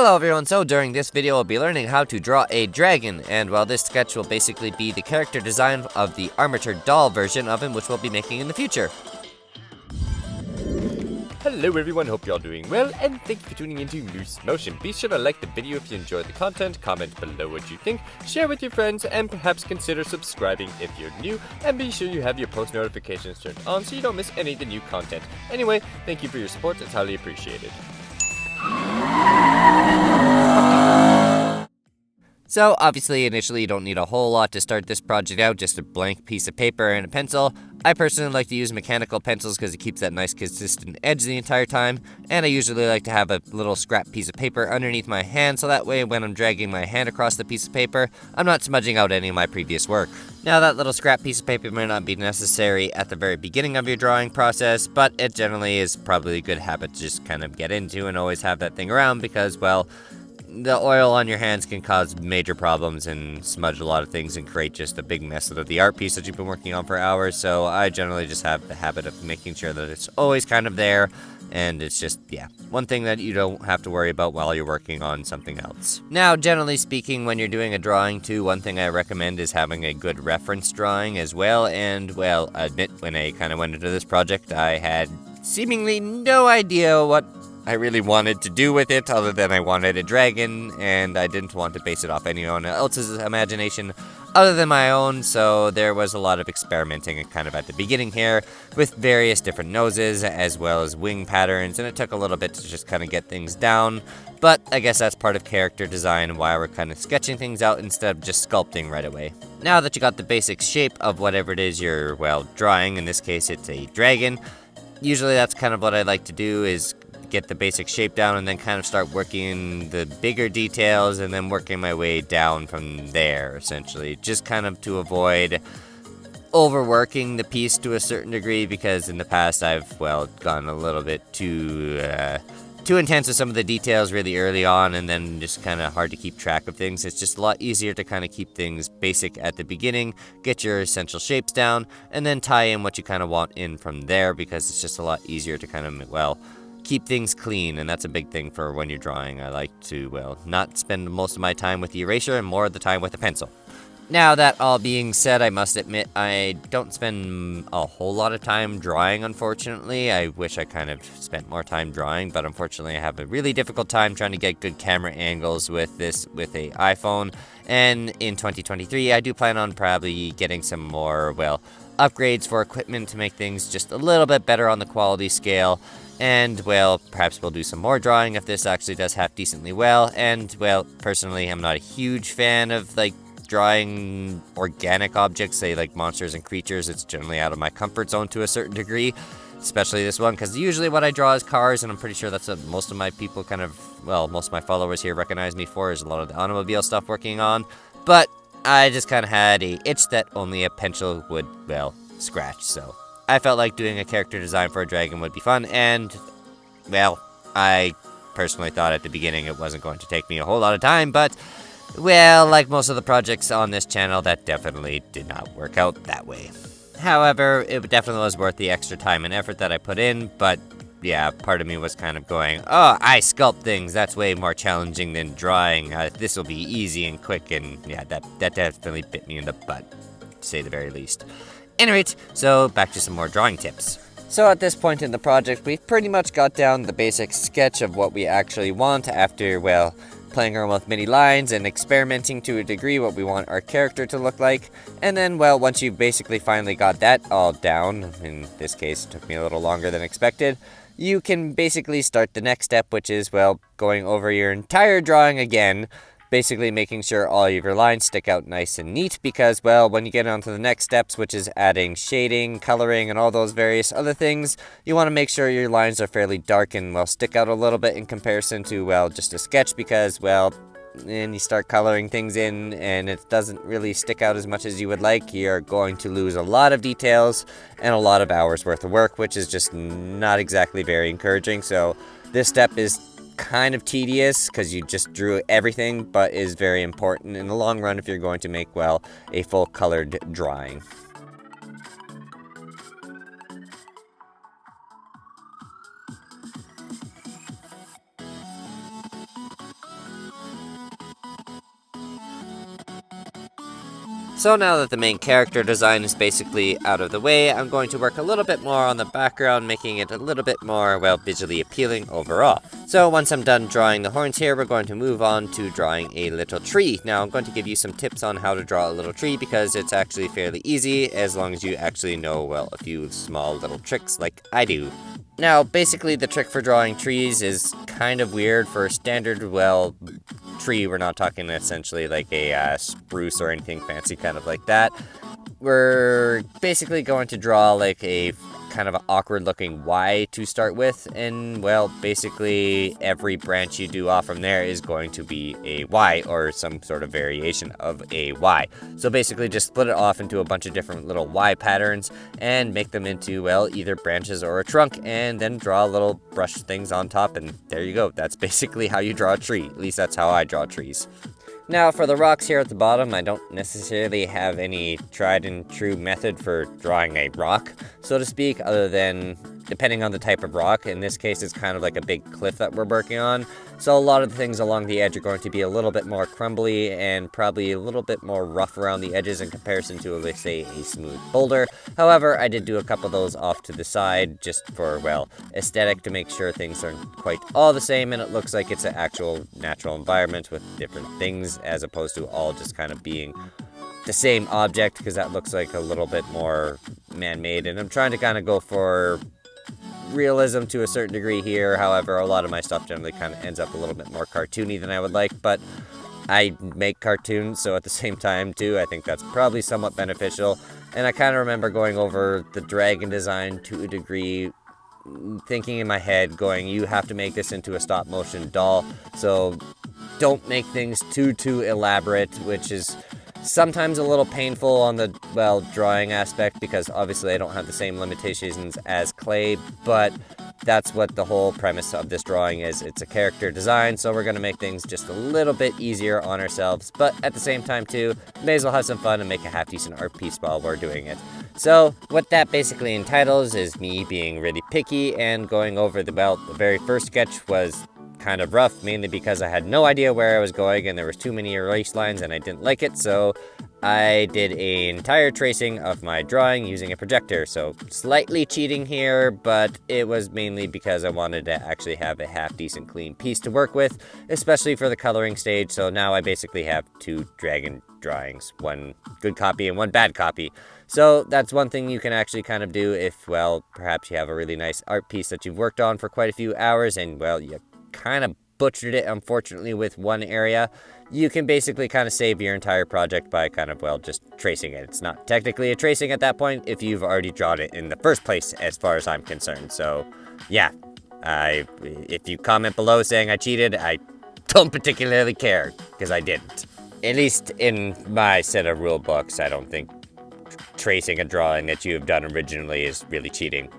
Hello everyone, so during this video we'll be learning how to draw a dragon, and while this sketch will basically be the character design of the armature doll version of him, which we'll be making in the future. Hello everyone, hope you're all doing well, and thank you for tuning into Loose Motion. Be sure to like the video if you enjoyed the content, comment below what you think, share with your friends, and perhaps consider subscribing if you're new, and be sure you have your post notifications turned on so you don't miss any of the new content. Anyway, thank you for your support, it's highly appreciated. So obviously initially you don't need a whole lot to start this project out, just a blank piece of paper and a pencil. I personally like to use mechanical pencils because it keeps that nice consistent edge the entire time, and I usually like to have a little scrap piece of paper underneath my hand so that way when I'm dragging my hand across the piece of paper, I'm not smudging out any of my previous work. Now that little scrap piece of paper may not be necessary at the very beginning of your drawing process, but it generally is probably a good habit to just kind of get into and always have that thing around because, well, the oil on your hands can cause major problems and smudge a lot of things and create just a big mess of the art piece that you've been working on for hours, so I generally just have the habit of making sure that it's always kind of there, and it's just, yeah, one thing that you don't have to worry about while you're working on something else. Now, generally speaking, when you're doing a drawing too, one thing I recommend is having a good reference drawing as well, and, well, I admit when I kind of went into this project, I had seemingly no idea what I really wanted to do with it, other than I wanted a dragon, and I didn't want to base it off anyone else's imagination other than my own, so there was a lot of experimenting kind of at the beginning here with various different noses as well as wing patterns, and it took a little bit to just kind of get things down, but I guess that's part of character design and why we're kind of sketching things out instead of just sculpting right away. Now that you got the basic shape of whatever it is you're, well, drawing, in this case it's a dragon, usually that's kind of what I like to do is get the basic shape down and then kind of start working the bigger details and then working my way down from there, essentially. Just kind of to avoid overworking the piece to a certain degree, because in the past I've, well, gone a little bit too intense with some of the details really early on, and then just kind of hard to keep track of things. It's just a lot easier to kind of keep things basic at the beginning, get your essential shapes down, and then tie in what you kind of want in from there, because it's just a lot easier to kind of, well, keep things clean, and that's a big thing for when you're drawing. I like to, well, not spend most of my time with the eraser and more of the time with the pencil. Now, that all being said, I must admit I don't spend a whole lot of time drawing, unfortunately. I wish I kind of spent more time drawing, but unfortunately I have a really difficult time trying to get good camera angles with a iPhone, and in 2023 I do plan on probably getting some more, well, upgrades for equipment to make things just a little bit better on the quality scale. And, well, perhaps we'll do some more drawing if this actually does half decently well. And, well, personally, I'm not a huge fan of, like, drawing organic objects, say, like monsters and creatures. It's generally out of my comfort zone to a certain degree, especially this one, because usually what I draw is cars, and I'm pretty sure that's what most of my people kind of, well, most of my followers here recognize me for, is a lot of the automobile stuff working on. But I just kind of had a itch that only a pencil would, well, scratch, so I felt like doing a character design for a dragon would be fun, and, well, I personally thought at the beginning it wasn't going to take me a whole lot of time, but, well, like most of the projects on this channel, that definitely did not work out that way. However, it definitely was worth the extra time and effort that I put in, but, yeah, part of me was kind of going, oh, I sculpt things, that's way more challenging than drawing, this will be easy and quick, and, yeah, that definitely bit me in the butt, to say the very least. Anyway, so back to some more drawing tips. So at this point in the project, we've pretty much got down the basic sketch of what we actually want after, well, playing around with many lines and experimenting to a degree what we want our character to look like. And then, well, once you basically finally got that all down, in this case it took me a little longer than expected, you can basically start the next step, which is, well, going over your entire drawing again, basically making sure all of your lines stick out nice and neat, because, well, when you get on to the next steps, which is adding shading, coloring, and all those various other things, you want to make sure your lines are fairly dark and, well, stick out a little bit in comparison to, well, just a sketch, because, well, and you start coloring things in and it doesn't really stick out as much as you would like, you're going to lose a lot of details and a lot of hours worth of work, which is just not exactly very encouraging. So this step is kind of tedious because you just drew everything, but is very important in the long run if you're going to make, well, a full colored drawing. So now that the main character design is basically out of the way, I'm going to work a little bit more on the background, making it a little bit more, well, visually appealing overall. So once I'm done drawing the horns here, we're going to move on to drawing a little tree. Now I'm going to give you some tips on how to draw a little tree because it's actually fairly easy as long as you actually know, well, a few small little tricks like I do. Now, basically the trick for drawing trees is kind of weird. For a standard, well, tree, we're not talking essentially like a spruce or anything fancy kind of like that. We're basically going to draw like a kind of an awkward looking Y to start with, and well, basically every branch you do off from there is going to be a Y or some sort of variation of a Y. So basically just split it off into a bunch of different little Y patterns and make them into, well, either branches or a trunk, and then draw little brush things on top, and there you go. That's basically how you draw a tree. At least that's how I draw trees. Now, for the rocks here at the bottom, I don't necessarily have any tried and true method for drawing a rock, so to speak, other than depending on the type of rock. In this case, it's kind of like a big cliff that we're working on, so a lot of the things along the edge are going to be a little bit more crumbly and probably a little bit more rough around the edges in comparison to, let's say, a smooth boulder. However, I did do a couple of those off to the side just for, well, aesthetic, to make sure things aren't quite all the same and it looks like it's an actual natural environment with different things as opposed to all just kind of being the same object, because that looks like a little bit more man-made, and I'm trying to kind of go for realism to a certain degree here. However, a lot of my stuff generally kind of ends up a little bit more cartoony than I would like, but I make cartoons, so at the same time too, I think that's probably somewhat beneficial. And I kind of remember going over the dragon design to a degree, thinking in my head, going, you have to make this into a stop motion doll, so don't make things too elaborate, which is sometimes a little painful on the, well, drawing aspect, because obviously I don't have the same limitations as clay, but that's what the whole premise of this drawing is. It's a character design, so we're going to make things just a little bit easier on ourselves, but at the same time too, may as well have some fun and make a half-decent art piece while we're doing it. So what that basically entitles is me being really picky and going over the, well, the very first sketch was kind of rough, mainly because I had no idea where I was going and there was too many erase lines and I didn't like it, so I did an entire tracing of my drawing using a projector. So slightly cheating here, but it was mainly because I wanted to actually have a half-decent clean piece to work with, especially for the coloring stage. So now I basically have two dragon drawings, one good copy and one bad copy. So that's one thing you can actually kind of do if, well, perhaps you have a really nice art piece that you've worked on for quite a few hours and, well, you kind of butchered it, unfortunately, with one area. You can basically kind of save your entire project by kind of, well, just tracing it. It's not technically a tracing at that point if you've already drawn it in the first place, as far as I'm concerned. So, yeah, if you comment below saying I cheated, I don't particularly care, because I didn't. At least in my set of rule books, I don't think tracing a drawing that you have done originally is really cheating.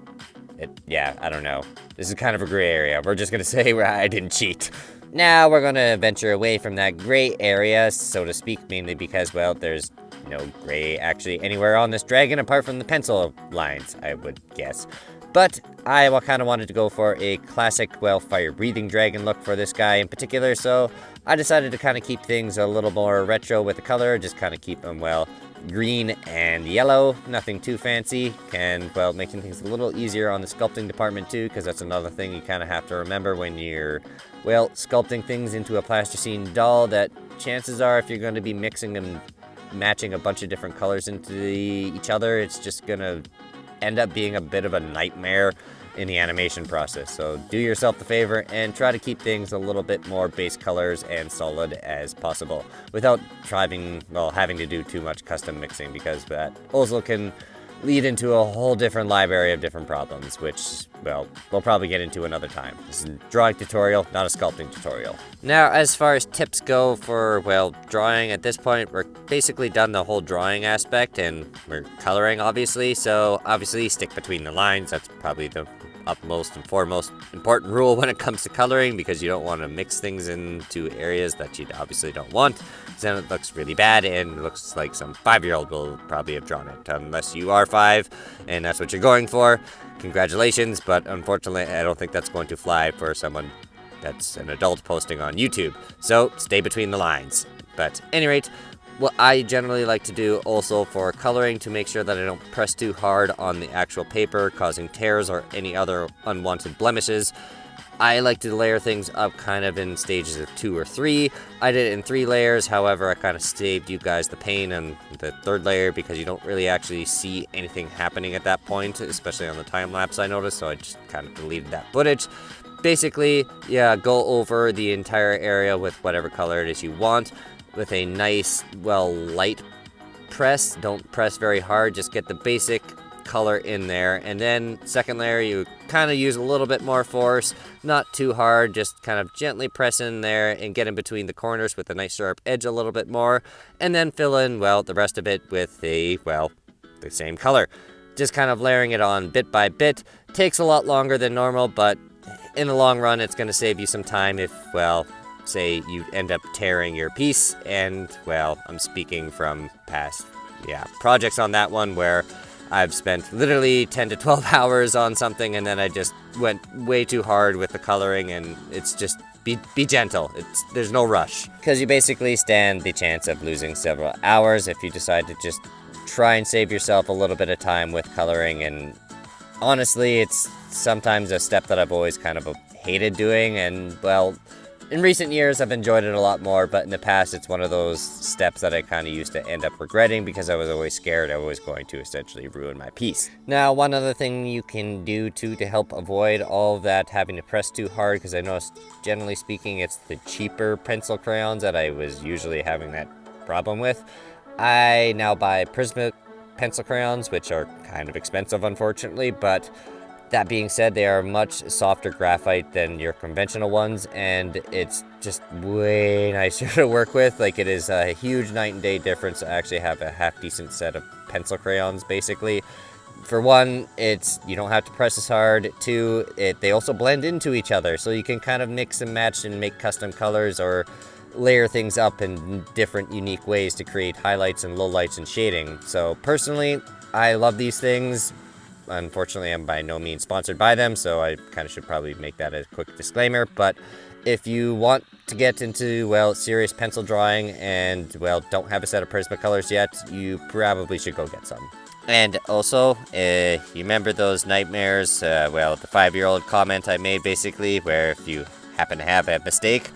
Yeah, I don't know. This is kind of a gray area. We're just gonna say I didn't cheat. Now we're gonna venture away from that gray area, so to speak, mainly because, well, there's no gray actually anywhere on this dragon apart from the pencil lines, I would guess. But I kind of wanted to go for a classic, well, fire-breathing dragon look for this guy in particular, so I decided to kind of keep things a little more retro with the color, just kind of keep them, well, green and yellow, nothing too fancy, and, well, making things a little easier on the sculpting department too, because that's another thing you kind of have to remember when you're, well, sculpting things into a plasticine doll, that chances are if you're going to be mixing and matching a bunch of different colors into each other, it's just going to end up being a bit of a nightmare in the animation process. So do yourself the favor and try to keep things a little bit more base colors and solid as possible without having to do too much custom mixing, because that also can lead into a whole different library of different problems, which, well, we'll probably get into another time. This is a drawing tutorial, not a sculpting tutorial. Now, as far as tips go for, well, drawing, at this point, we're basically done the whole drawing aspect, and we're coloring, obviously, so obviously stick between the lines. That's probably the upmost and foremost important rule when it comes to coloring, because you don't want to mix things into areas that you obviously don't want, because then it looks really bad and it looks like some 5-year-old will probably have drawn it, unless you are 5 and that's what you're going for. Congratulations, but unfortunately I don't think that's going to fly for someone that's an adult posting on YouTube, so stay between the lines. But at any rate, what I generally like to do also for coloring to make sure that I don't press too hard on the actual paper, causing tears or any other unwanted blemishes, I like to layer things up kind of in stages of 2 or 3. I did it in 3 layers, however, I kind of saved you guys the pain on the 3rd layer because you don't really actually see anything happening at that point, especially on the time lapse I noticed, so I just kind of deleted that footage. Basically, yeah, go over the entire area with whatever color it is you want with a nice, well, light press. Don't press very hard, just get the basic color in there, and then 2nd layer you kind of use a little bit more force, not too hard, just kind of gently press in there and get in between the corners with a nice sharp edge a little bit more, and then fill in, well, the rest of it with the same color. Just kind of layering it on bit by bit. Takes a lot longer than normal, but in the long run it's going to save you some time if, well, say you end up tearing your piece, and, well, I'm speaking from past, projects on that one where I've spent literally 10 to 12 hours on something, and then I just went way too hard with the coloring, and it's just, be gentle. There's no rush. Because you basically stand the chance of losing several hours if you decide to just try and save yourself a little bit of time with coloring, and honestly, it's sometimes a step that I've always kind of hated doing, and, well, in recent years, I've enjoyed it a lot more, but in the past, it's one of those steps that I kind of used to end up regretting because I was always scared I was going to essentially ruin my piece. Now, one other thing you can do, too, to help avoid all of that having to press too hard, because I noticed, generally speaking, it's the cheaper pencil crayons that I was usually having that problem with. I now buy Prisma pencil crayons, which are kind of expensive, unfortunately, but that being said, they are much softer graphite than your conventional ones, and it's just way nicer to work with. Like, it is a huge night and day difference to actually have a half-decent set of pencil crayons, basically. For one, you don't have to press as hard. 2, they also blend into each other, so you can kind of mix and match and make custom colors or layer things up in different unique ways to create highlights and lowlights and shading. So personally, I love these things. Unfortunately, I'm by no means sponsored by them, so I kind of should probably make that a quick disclaimer. But if you want to get into, well, serious pencil drawing and, well, don't have a set of Prisma colors yet, you probably should go get some. And also, you remember those nightmares, the 5-year-old comment I made, basically, where if you happen to have a mistake,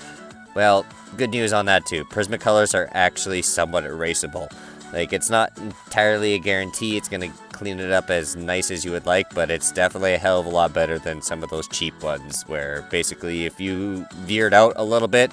well, good news on that, too. Prisma colors are actually somewhat erasable. Like, it's not entirely a guarantee it's going to clean it up as nice as you would like, but it's definitely a hell of a lot better than some of those cheap ones, where basically if you veered out a little bit,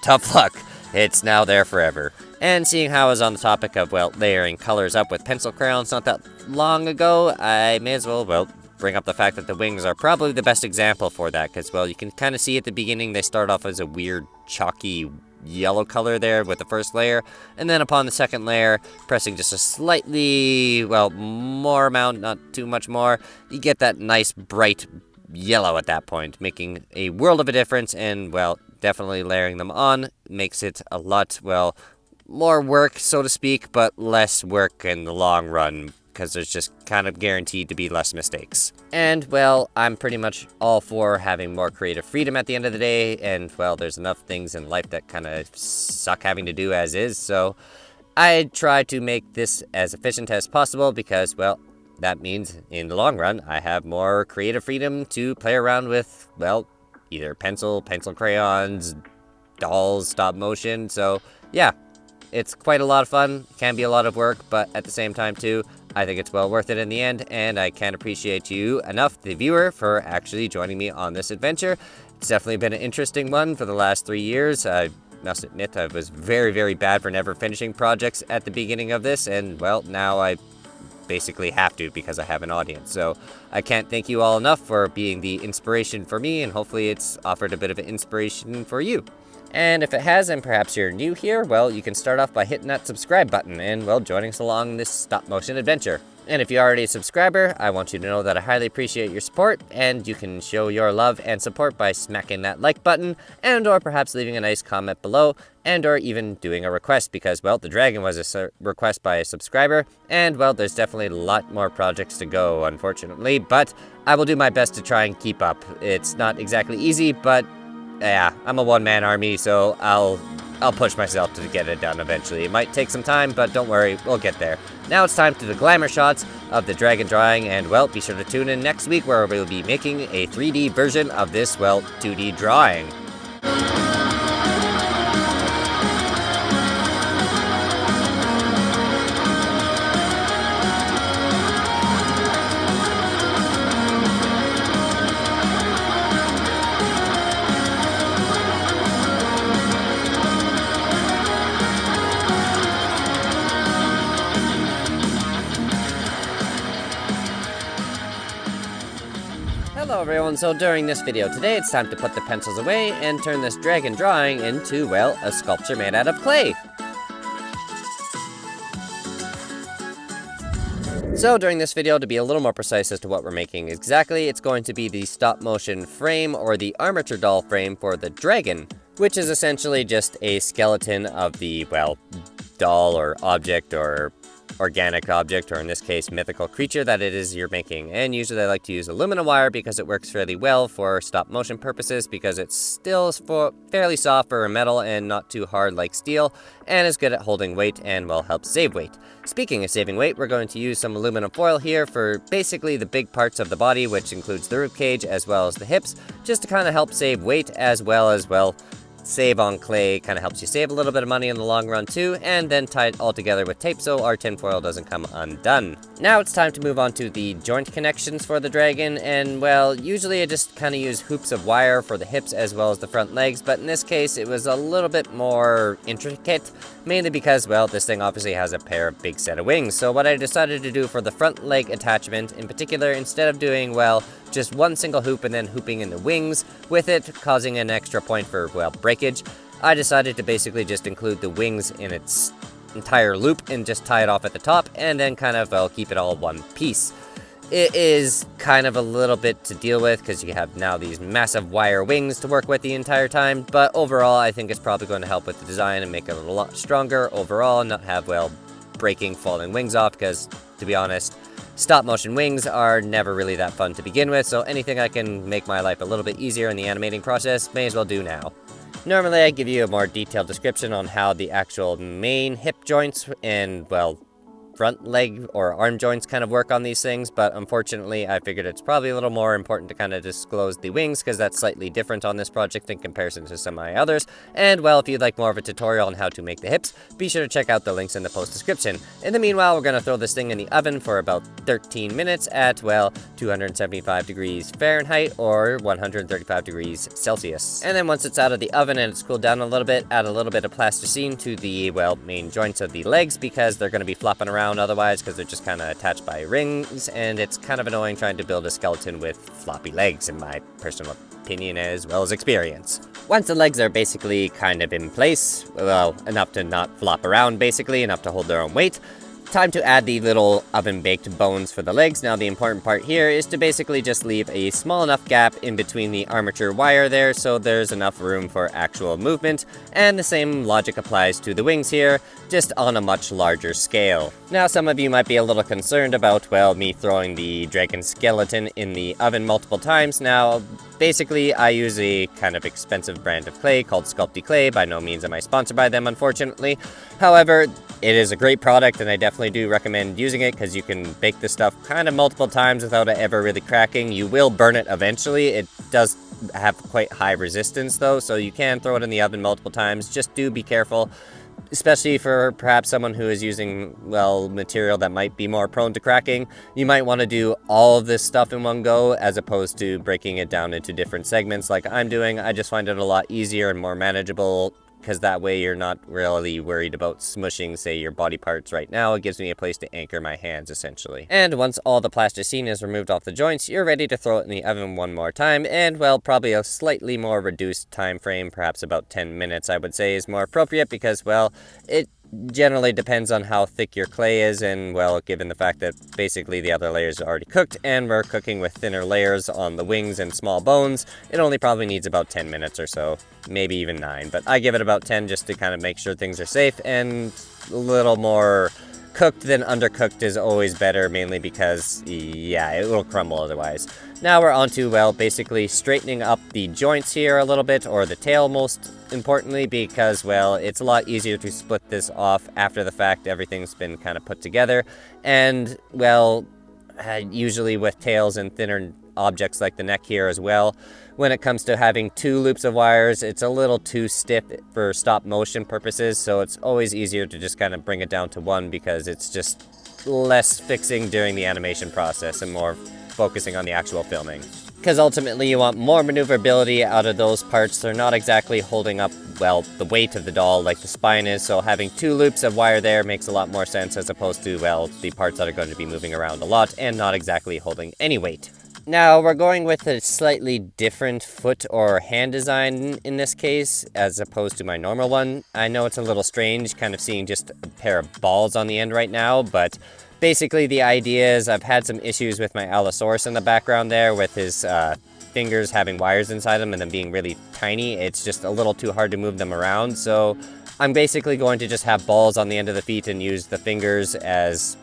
tough luck. It's now there forever. And seeing how I was on the topic of, well, layering colors up with pencil crayons not that long ago, I may as well, bring up the fact that the wings are probably the best example for that, because, well, you can kind of see at the beginning they start off as a weird, chalky yellow color there with the first layer, and then upon the 2nd layer, pressing just a slightly, more amount, not too much more, you get that nice bright yellow at that point, making a world of a difference, and, well, definitely layering them on makes it a lot, more work, so to speak, but less work in the long run, because there's just kind of guaranteed to be less mistakes. And, well, I'm pretty much all for having more creative freedom at the end of the day, and, well, there's enough things in life that kind of suck having to do as is, so I try to make this as efficient as possible because, well, that means in the long run I have more creative freedom to play around with, well, either pencil crayons, dolls, stop motion, so yeah. It's quite a lot of fun, can be a lot of work, but at the same time, too, I think it's well worth it in the end, and I can't appreciate you enough, the viewer, for actually joining me on this adventure. It's definitely been an interesting one for the last 3 years. I must admit I was very, very bad for never finishing projects at the beginning of this, and, well, now I basically have to because I have an audience. So I can't thank you all enough for being the inspiration for me, and hopefully it's offered a bit of an inspiration for you. And if it has, and perhaps you're new here, well, you can start off by hitting that subscribe button and, well, joining us along this stop-motion adventure. And if you're already a subscriber, I want you to know that I highly appreciate your support, and you can show your love and support by smacking that like button, and or perhaps leaving a nice comment below, and or even doing a request, because, well, the dragon was a request by a subscriber, and, well, there's definitely a lot more projects to go, unfortunately, but I will do my best to try and keep up. It's not exactly easy, but yeah, I'm a one-man army, so I'll I'll push myself to get it done eventually. It might take some time, but don't worry, we'll get there. Now it's time to the glamour shots of the dragon drawing, and well, be sure to tune in next week where we'll be making a 3D version of this, well, 2D drawing. Hello everyone, so during this video today, it's time to put the pencils away and turn this dragon drawing into, well, a sculpture made out of clay. So during this video, to be a little more precise as to what we're making exactly, it's going to be the stop motion frame or the armature doll frame for the dragon, which is essentially just a skeleton of the, well, doll or object or organic object, or in this case mythical creature that it is you're making. And usually I like to use aluminum wire because it works fairly well for stop motion purposes, because it's still fairly soft for metal and not too hard like steel, and is good at holding weight and will help save weight. Speaking of saving weight, we're going to use some aluminum foil here for basically the big parts of the body, which includes the ribcage as well as the hips, just to kind of help save weight as well as, well, save on clay. Kind of helps you save a little bit of money in the long run too, and then tie it all together with tape so our tinfoil doesn't come undone. Now it's time to move on to the joint connections for the dragon, and well, usually I just kind of use hoops of wire for the hips as well as the front legs, but in this case it was a little bit more intricate, mainly because, well, this thing obviously has a pair of big set of wings. So what I decided to do for the front leg attachment in particular, instead of doing, well, just one single hoop and then hooping in the wings with it, causing an extra point for, well, breakage, I decided to basically just include the wings in its entire loop and just tie it off at the top, and then kind of, well, keep it all one piece. It is kind of a little bit to deal with because you have now these massive wire wings to work with the entire time, but overall I think it's probably going to help with the design and make it a lot stronger overall, and not have, well, breaking, falling wings off, because to be honest, stop motion wings are never really that fun to begin with, so anything I can make my life a little bit easier in the animating process, may as well do now. Normally I give you a more detailed description on how the actual main hip joints and, well, front leg or arm joints kind of work on these things, but unfortunately I figured it's probably a little more important to kind of disclose the wings, because that's slightly different on this project in comparison to some of my others. And well, if you'd like more of a tutorial on how to make the hips, be sure to check out the links in the post description. In the meanwhile, we're going to throw this thing in the oven for about 13 minutes at, well, 275 degrees Fahrenheit or 135 degrees Celsius. And then once it's out of the oven and it's cooled down a little bit, add a little bit of plasticine to the, well, main joints of the legs, because they're going to be flopping around otherwise, because they're just kind of attached by rings, and it's kind of annoying trying to build a skeleton with floppy legs, in my personal opinion as well as experience. Once the legs are basically kind of in place, well, enough to not flop around basically, enough to hold their own weight, time to add the little oven-baked bones for the legs. Now the important part here is to basically just leave a small enough gap in between the armature wire there so there's enough room for actual movement, and the same logic applies to the wings here, just on a much larger scale. Now some of you might be a little concerned about, well, me throwing the dragon skeleton in the oven multiple times. Now basically I use a kind of expensive brand of clay called Sculpty Clay. By no means am I sponsored by them, unfortunately. However, it is a great product and I definitely do recommend using it, because you can bake this stuff kind of multiple times without it ever really cracking. You will burn it eventually. It does have quite high resistance though, so you can throw it in the oven multiple times. Just do be careful, especially for perhaps someone who is using, well, material that might be more prone to cracking. You might want to do all of this stuff in one go as opposed to breaking it down into different segments like I'm doing. I just find it a lot easier and more manageable, because that way you're not really worried about smushing, say, your body parts right now. It gives me a place to anchor my hands, essentially. And once all the plasticine is removed off the joints, you're ready to throw it in the oven one more time, and, well, probably a slightly more reduced time frame, perhaps about 10 minutes, I would say, is more appropriate, because, well, it generally depends on how thick your clay is, and, well, given the fact that basically the other layers are already cooked and we're cooking with thinner layers on the wings and small bones, it only probably needs about 10 minutes or so, maybe even 9, but I give it about 10 just to kind of make sure things are safe and a little more cooked, then undercooked is always better, mainly because, yeah, it will crumble otherwise. Now we're on to, well, basically straightening up the joints here a little bit, or the tail most importantly, because, well, it's a lot easier to split this off after the fact. Everything's been kind of put together, and, well, usually with tails and thinner objects like the neck here as well, when it comes to having 2 loops of wires, it's a little too stiff for stop motion purposes, so it's always easier to just kind of bring it down to 1, because it's just less fixing during the animation process and more focusing on the actual filming. Because ultimately you want more maneuverability out of those parts. They're not exactly holding up, well, the weight of the doll like the spine is, so having 2 loops of wire there makes a lot more sense as opposed to, well, the parts that are going to be moving around a lot and not exactly holding any weight. Now, we're going with a slightly different foot or hand design in this case, as opposed to my normal one. I know it's a little strange, kind of seeing just a pair of balls on the end right now, but basically the idea is I've had some issues with my Allosaurus in the background there, with his fingers having wires inside them and them being really tiny. It's just a little too hard to move them around, so I'm basically going to just have balls on the end of the feet and use the fingers as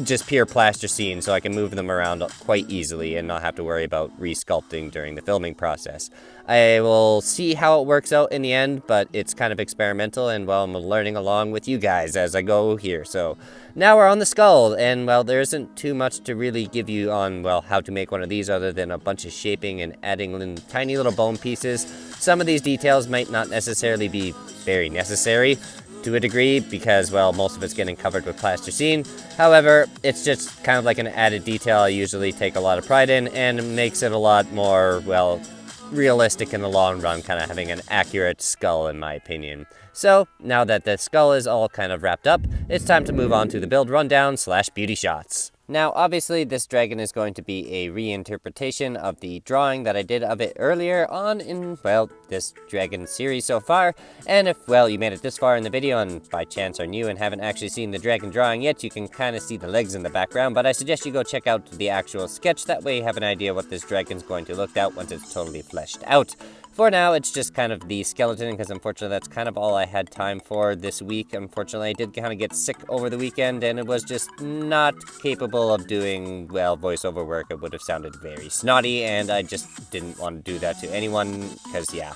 just pure plasticine, so I can move them around quite easily and not have to worry about resculpting during the filming process. I will see how it works out in the end, but it's kind of experimental, and, well, I'm learning along with you guys as I go here. So now we're on the skull, and, well, there isn't too much to really give you on, well, how to make one of these other than a bunch of shaping and adding in tiny little bone pieces. Some of these details might not necessarily be very necessary to a degree, because, well, most of it's getting covered with plasticine. However, it's just kind of like an added detail I usually take a lot of pride in, and makes it a lot more, well, realistic in the long run, kind of having an accurate skull in my opinion. So, now that the skull is all kind of wrapped up, it's time to move on to the build rundown / beauty shots. Now, obviously, this dragon is going to be a reinterpretation of the drawing that I did of it earlier on in, well, this dragon series so far. And if, well, you made it this far in the video and by chance are new and haven't actually seen the dragon drawing yet, you can kind of see the legs in the background, but I suggest you go check out the actual sketch. That way you have an idea what this dragon's going to look out once it's totally fleshed out. For now, it's just kind of the skeleton, because unfortunately that's kind of all I had time for this week. Unfortunately, I did kind of get sick over the weekend, and it was just not capable of doing, well, voiceover work. It would have sounded very snotty, and I just didn't want to do that to anyone, because, yeah,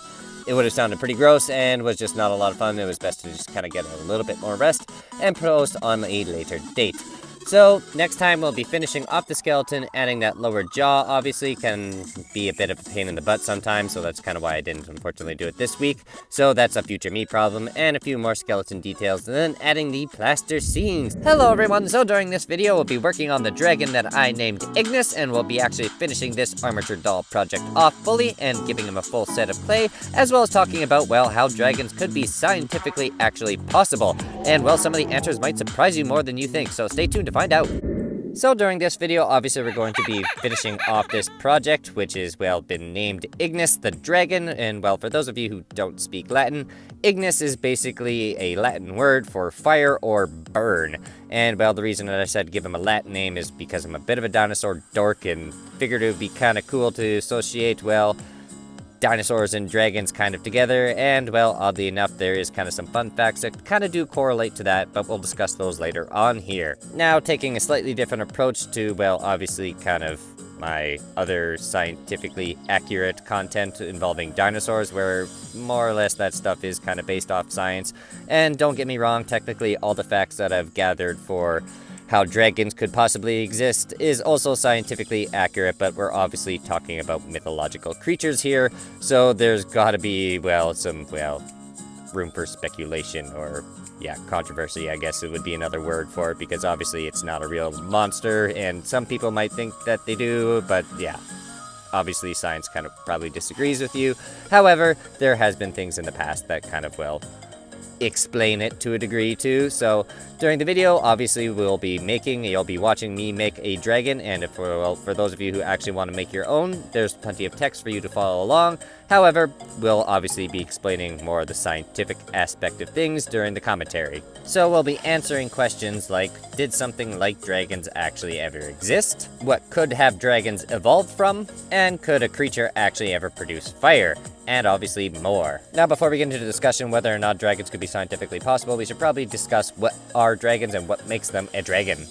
it would have sounded pretty gross and was just not a lot of fun. It was best to just kind of get a little bit more rest and post on a later date. So, next time we'll be finishing off the skeleton. Adding that lower jaw obviously can be a bit of a pain in the butt sometimes, so that's kind of why I didn't unfortunately do it this week. So that's a future me problem, and a few more skeleton details, and then adding the plaster scenes. Hello everyone, so during this video we'll be working on the dragon that I named Ignis, and we'll be actually finishing this armature doll project off fully and giving him a full set of clay, as well as talking about, well, how dragons could be scientifically actually possible. And, well, some of the answers might surprise you more than you think, so stay tuned to find out. So during this video, obviously we're going to be finishing off this project, which is, well, been named Ignis the Dragon. And, well, for those of you who don't speak Latin, Ignis is basically a Latin word for fire or burn. And, well, the reason that I said give him a Latin name is because I'm a bit of a dinosaur dork and figured it would be kind of cool to associate, well, dinosaurs and dragons kind of together, and, well, oddly enough, there is kind of some fun facts that kind of do correlate to that, but we'll discuss those later on here. Now, taking a slightly different approach to, well, obviously kind of my other scientifically accurate content involving dinosaurs, where more or less that stuff is kind of based off science. And don't get me wrong, technically all the facts that I've gathered for how dragons could possibly exist is also scientifically accurate, but we're obviously talking about mythological creatures here, so there's gotta be, well, some, well, room for speculation, or, yeah, controversy, I guess it would be another word for it, because obviously it's not a real monster, and some people might think that they do, but yeah. Obviously, science kind of probably disagrees with you. However, there has been things in the past that kind of, well, explain it to a degree too. So during the video, obviously you'll be watching me make a dragon, and if, well, for those of you who actually want to make your own, there's plenty of text for you to follow along. However, we'll obviously be explaining more of the scientific aspect of things during the commentary. So we'll be answering questions like, did something like dragons actually ever exist? What could have dragons evolved from? And could a creature actually ever produce fire? And obviously more. Now, before we get into the discussion whether or not dragons could be scientifically possible, we should probably discuss what are dragons and what makes them a dragon.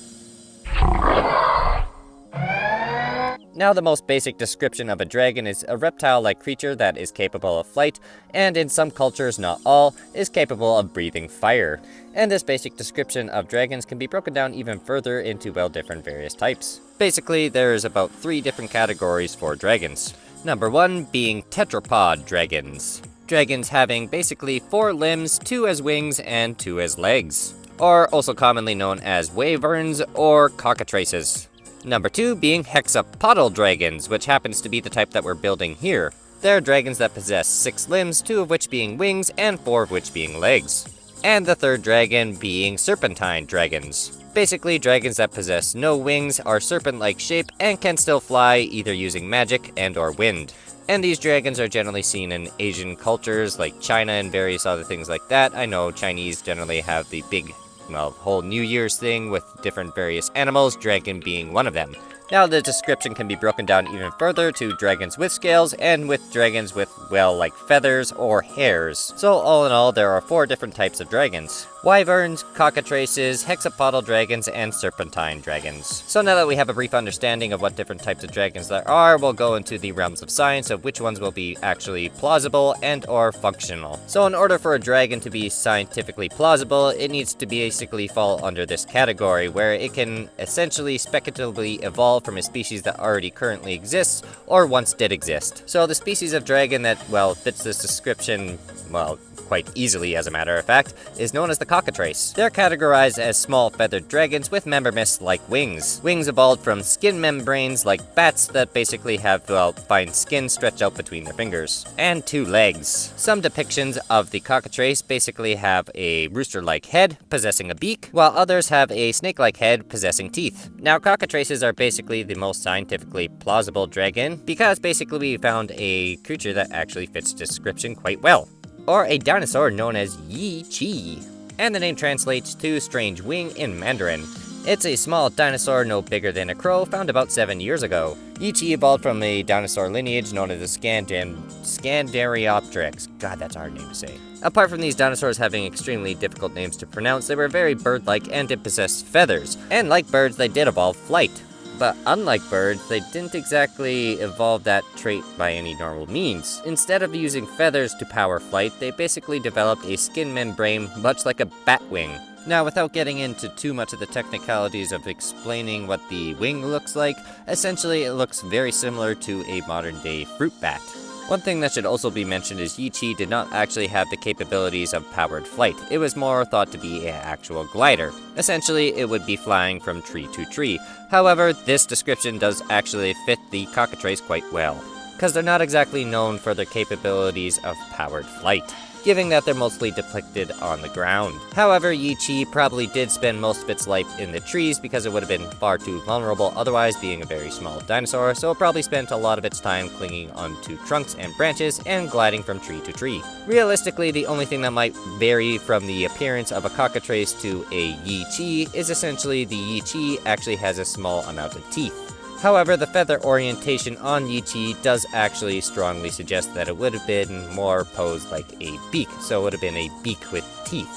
Now, the most basic description of a dragon is a reptile-like creature that is capable of flight, and in some cultures, not all, is capable of breathing fire. And this basic description of dragons can be broken down even further into, well, different various types. Basically, there's about 3 different categories for dragons. Number 1 being tetrapod dragons. Dragons having basically 4 limbs, 2 as wings and 2 as legs, or also commonly known as wyverns or cockatrices. Number 2 being hexapodal dragons, which happens to be the type that we're building here. They're dragons that possess 6 limbs, 2 of which being wings and 4 of which being legs. And the third dragon being serpentine dragons. Basically, dragons that possess no wings, are serpent-like shape, and can still fly either using magic and or wind. And these dragons are generally seen in Asian cultures like China and various other things like that. I know Chinese generally have the big, well, whole New Year's thing with different various animals, dragon being one of them. Now, the description can be broken down even further to dragons with scales and with dragons with, well, like feathers or hairs. So all in all, there are 4 different types of dragons: wyverns, cockatrices, hexapodal dragons, and serpentine dragons. So now that we have a brief understanding of what different types of dragons there are, we'll go into the realms of science of which ones will be actually plausible and or functional. So in order for a dragon to be scientifically plausible, it needs to basically fall under this category, where it can essentially speculatively evolve from a species that already currently exists or once did exist. So the species of dragon that, well, fits this description, well, quite easily as a matter of fact, is known as the cockatrice. They're categorized as small feathered dragons with membranous-like wings. Wings evolved from skin membranes like bats that basically have, well, fine skin stretched out between their fingers. And 2 legs. Some depictions of the cockatrice basically have a rooster-like head possessing a beak, while others have a snake-like head possessing teeth. Now, cockatrices are basically the most scientifically plausible dragon because basically we found a creature that actually fits description quite well. Or a dinosaur known as Yi Chi, and the name translates to strange wing in Mandarin. It's a small dinosaur no bigger than a crow found about 7 years ago. Yi Chi evolved from a dinosaur lineage known as the Scandariopteryx. God, that's a hard name to say. Apart from these dinosaurs having extremely difficult names to pronounce, they were very bird-like and did possess feathers. And like birds, they did evolve flight. But unlike birds, they didn't exactly evolve that trait by any normal means. Instead of using feathers to power flight, they basically developed a skin membrane much like a bat wing. Now, without getting into too much of the technicalities of explaining what the wing looks like, essentially it looks very similar to a modern-day fruit bat. One thing that should also be mentioned is Yi Chi did not actually have the capabilities of powered flight. It was more thought to be an actual glider. Essentially, it would be flying from tree to tree. However, this description does actually fit the cockatrice quite well, because they're not exactly known for their capabilities of powered flight, given that they're mostly depicted on the ground. However, Yi Chi probably did spend most of its life in the trees because it would have been far too vulnerable otherwise, being a very small dinosaur, so it probably spent a lot of its time clinging onto trunks and branches and gliding from tree to tree. Realistically, the only thing that might vary from the appearance of a cockatrice to a Yi Chi is essentially the Yi Chi actually has a small amount of teeth. However, the feather orientation on Yi Chi does actually strongly suggest that it would have been more posed like a beak, so it would have been a beak with teeth.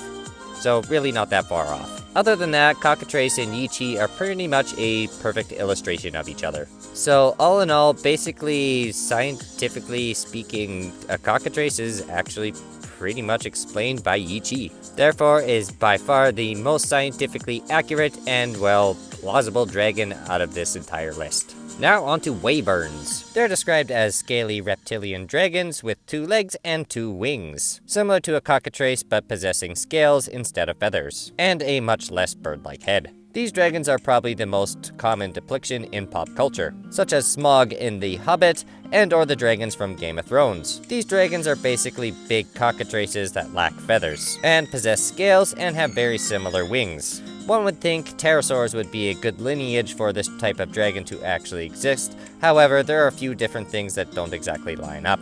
So really not that far off. Other than that, cockatrice and Yi Chi are pretty much a perfect illustration of each other. So all in all, basically, scientifically speaking, a cockatrice is actually pretty much explained by Yi Chi. Therefore, is by far the most scientifically accurate and, well, plausible dragon out of this entire list. Now on to wyverns. They're described as scaly reptilian dragons with 2 legs and 2 wings, similar to a cockatrice but possessing scales instead of feathers, and a much less bird-like head. These dragons are probably the most common depiction in pop culture, such as Smaug in The Hobbit and or the dragons from Game of Thrones. These dragons are basically big cockatrices that lack feathers, and possess scales and have very similar wings. One would think pterosaurs would be a good lineage for this type of dragon to actually exist. However, there are a few different things that don't exactly line up.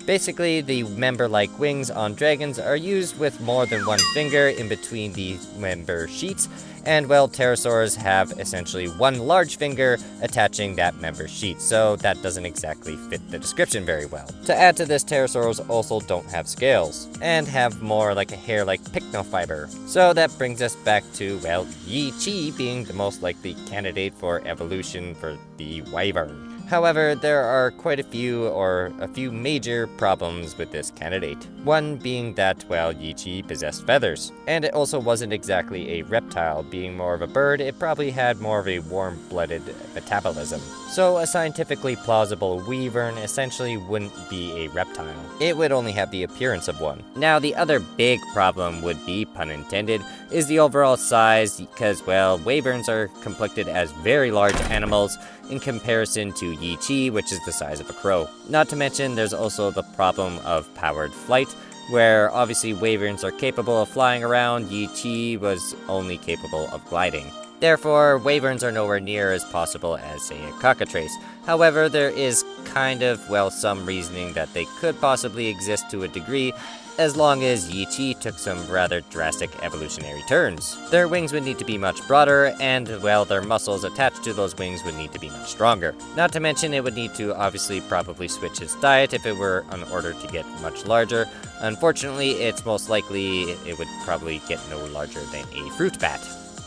Basically, the member-like wings on dragons are used with more than one finger in between the member sheets, and well, pterosaurs have essentially one large finger attaching that member sheet, so that doesn't exactly fit the description very well. To add to this, pterosaurs also don't have scales, and have more like a hair-like pycnofiber. So that brings us back to, well, Yi Chi being the most likely candidate for evolution for the wyvern. However, there are quite a few major problems with this candidate. One being that, well, Yi Chi possessed feathers, and it also wasn't exactly a reptile. Being more of a bird, it probably had more of a warm-blooded metabolism. So a scientifically plausible wyvern essentially wouldn't be a reptile. It would only have the appearance of one. Now, the other big problem would be, pun intended, is the overall size, because, well, wyverns are complected as very large animals in comparison to Yi Chi, which is the size of a crow. Not to mention, there's also the problem of powered flight, where obviously wyverns are capable of flying around, Yi Chi was only capable of gliding. Therefore, wyverns are nowhere near as possible as, say, a cockatrice. However, there is kind of, well, some reasoning that they could possibly exist to a degree, as long as Yi Chi took some rather drastic evolutionary turns. Their wings would need to be much broader, and, well, their muscles attached to those wings would need to be much stronger. Not to mention, it would need to obviously probably switch its diet if it were in order to get much larger. Unfortunately, it's most likely it would probably get no larger than a fruit bat.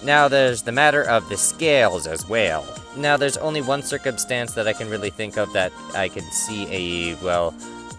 Now there's the matter of the scales as well. Now there's only one circumstance that I can really think of that I could see a, well,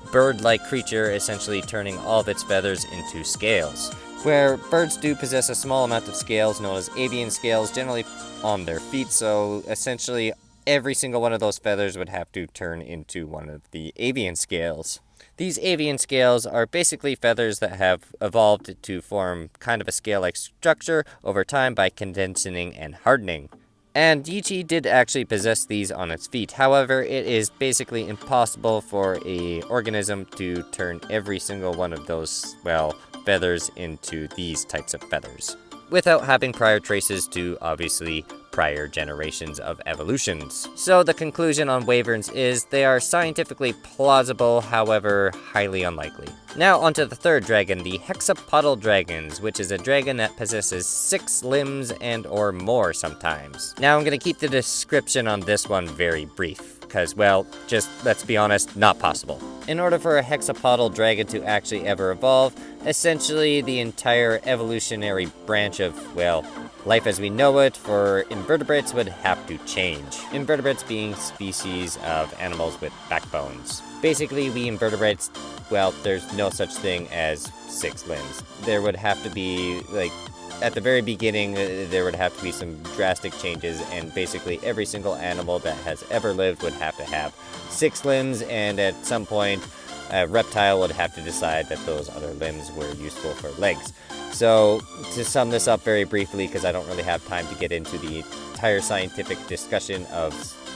bird-like creature essentially turning all of its feathers into scales. Where birds do possess a small amount of scales known as avian scales, generally on their feet, so essentially every single one of those feathers would have to turn into one of the avian scales. These avian scales are basically feathers that have evolved to form kind of a scale-like structure over time by condensing and hardening. And Yi Chi did actually possess these on its feet. However, it is basically impossible for an organism to turn every single one of those, well, feathers into these types of feathers, without having prior traces to, obviously, prior generations of evolutions. So the conclusion on wyverns is they are scientifically plausible, however, highly unlikely. Now onto the third dragon, the hexapodal dragons, which is a dragon that possesses 6 limbs and or more sometimes. Now I'm going to keep the description on this one very brief, because, well, just let's be honest, not possible. In order for a hexapodal dragon to actually ever evolve, essentially the entire evolutionary branch of, well, life as we know it for invertebrates would have to change. Invertebrates being species of animals with backbones. Basically, we invertebrates, well, there's no such thing as 6 limbs. There would have to be, like, at the very beginning, there would have to be some drastic changes, and basically every single animal that has ever lived would have to have 6 limbs, and at some point, a reptile would have to decide that those other limbs were useful for legs. So, to sum this up very briefly, because I don't really have time to get into the entire scientific discussion of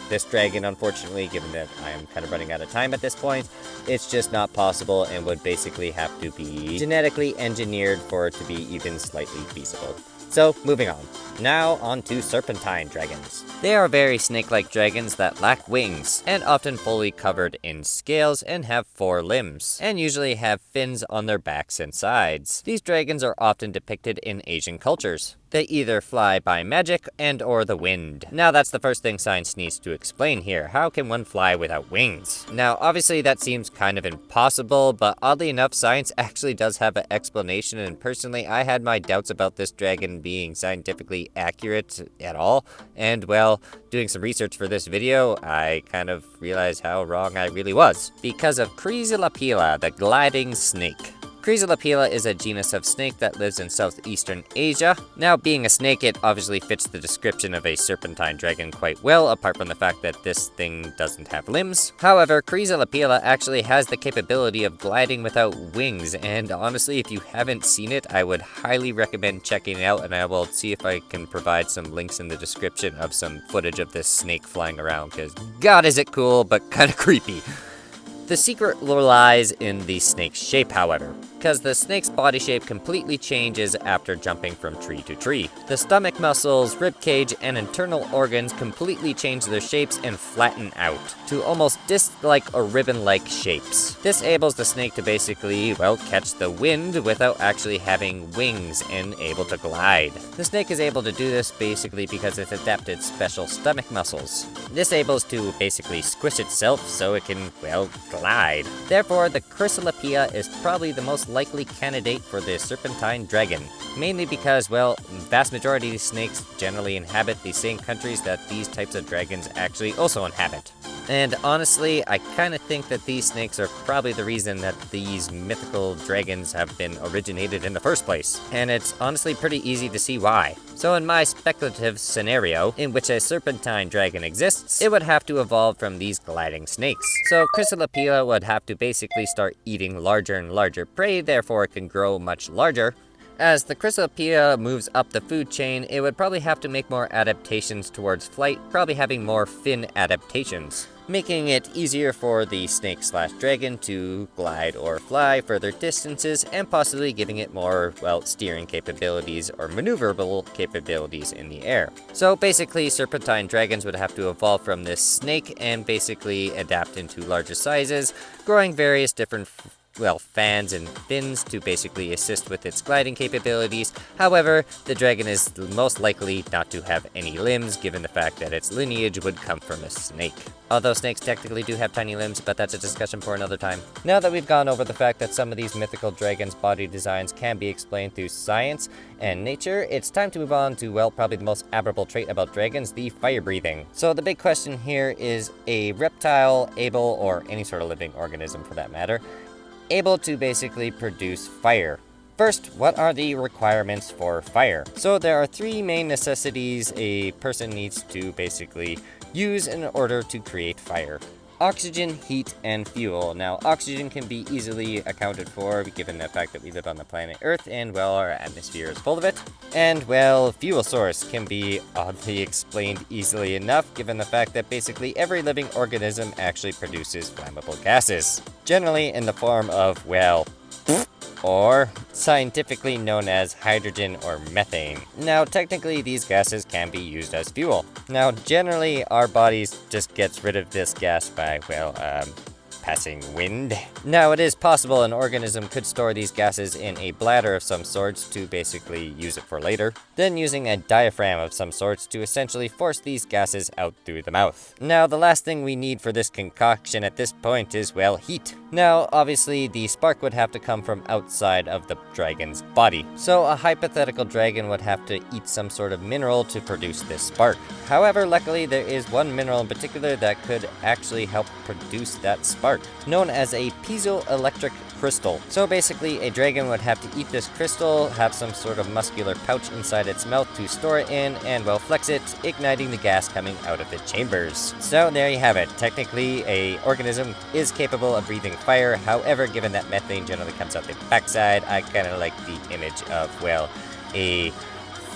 this dragon, unfortunately, given that I am kind of running out of time at this point, it's just not possible and would basically have to be genetically engineered for it to be even slightly feasible. So, moving on. Now, on to serpentine dragons. They are very snake-like dragons that lack wings, and often fully covered in scales and have 4 limbs, and usually have fins on their backs and sides. These dragons are often depicted in Asian cultures. They either fly by magic and or the wind. Now that's the first thing science needs to explain here. How can one fly without wings? Now obviously that seems kind of impossible, but oddly enough science actually does have an explanation, and personally I had my doubts about this dragon being scientifically accurate at all. And well, doing some research for this video, I kind of realized how wrong I really was. Because of Cryolophosaurus, the gliding snake. Cryolophosaurus is a genus of snake that lives in southeastern Asia. Now, being a snake, it obviously fits the description of a serpentine dragon quite well, apart from the fact that this thing doesn't have limbs. However, Cryolophosaurus actually has the capability of gliding without wings, and honestly, if you haven't seen it, I would highly recommend checking it out, and I will see if I can provide some links in the description of some footage of this snake flying around, because god is it cool, but kind of creepy. The secret lies in the snake's shape, however, because the snake's body shape completely changes after jumping from tree to tree. The stomach muscles, rib cage, and internal organs completely change their shapes and flatten out to almost disc-like or ribbon-like shapes. This enables the snake to basically, well, catch the wind without actually having wings and able to glide. The snake is able to do this basically because it's adapted special stomach muscles. This enables to basically squish itself so it can, well, glide. Therefore, the Cryolophosaurus is probably the most likely candidate for the serpentine dragon. Mainly because, well, vast majority of these snakes generally inhabit the same countries that these types of dragons actually also inhabit. And honestly, I kind of think that these snakes are probably the reason that these mythical dragons have been originated in the first place. And it's honestly pretty easy to see why. So in my speculative scenario, in which a serpentine dragon exists, it would have to evolve from these gliding snakes. So Cryolophosaurus would have to basically start eating larger and larger prey, therefore it can grow much larger. As the Cryolophosaurus moves up the food chain, it would probably have to make more adaptations towards flight, probably having more fin adaptations, making it easier for the snake/dragon to glide or fly further distances, and possibly giving it more, well, steering capabilities or maneuverable capabilities in the air. So basically, serpentine dragons would have to evolve from this snake and basically adapt into larger sizes, growing various different fans and fins to basically assist with its gliding capabilities. However, the dragon is most likely not to have any limbs, given the fact that its lineage would come from a snake. Although snakes technically do have tiny limbs, but that's a discussion for another time. Now that we've gone over the fact that some of these mythical dragons' body designs can be explained through science and nature, it's time to move on to, well, probably the most admirable trait about dragons, the fire breathing. So the big question here is a reptile able, or any sort of living organism for that matter, able to basically produce fire. First, what are the requirements for fire? So there are three main necessities a person needs to basically use in order to create fire: oxygen, heat, and fuel. Now, oxygen can be easily accounted for given the fact that we live on the planet Earth and, well, our atmosphere is full of it. And, well, fuel source can be oddly explained easily enough given the fact that basically every living organism actually produces flammable gases, generally in the form of, well, or scientifically known as hydrogen or methane. Now, technically, these gases can be used as fuel. Now, generally, our bodies just gets rid of this gas by, well, passing wind. Now, it is possible an organism could store these gases in a bladder of some sorts to basically use it for later, then using a diaphragm of some sorts to essentially force these gases out through the mouth. Now, the last thing we need for this concoction at this point is, well, heat. Now, obviously, the spark would have to come from outside of the dragon's body. So, a hypothetical dragon would have to eat some sort of mineral to produce this spark. However, luckily, there is one mineral in particular that could actually help produce that spark, known as a piezoelectric crystal. So basically, a dragon would have to eat this crystal, have some sort of muscular pouch inside its mouth to store it in, and, well, flex it, igniting the gas coming out of the chambers. So there you have it. Technically, a organism is capable of breathing fire. However, given that methane generally comes out the backside, I kind of like the image of, well, a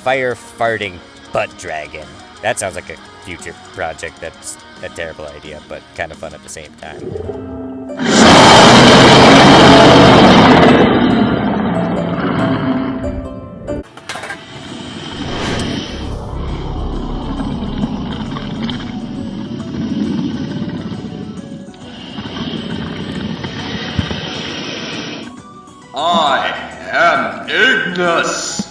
fire-farting butt dragon. That sounds like a future project that's a terrible idea, but kind of fun at the same time. I am Ignis!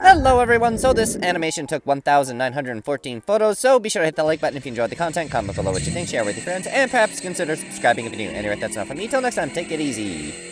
Hello everyone, so this animation took 1,914 photos, so be sure to hit the like button if you enjoyed the content, comment below what you think, share with your friends, and perhaps consider subscribing if you're new. Anyway, that's enough from me. Till next time, take it easy.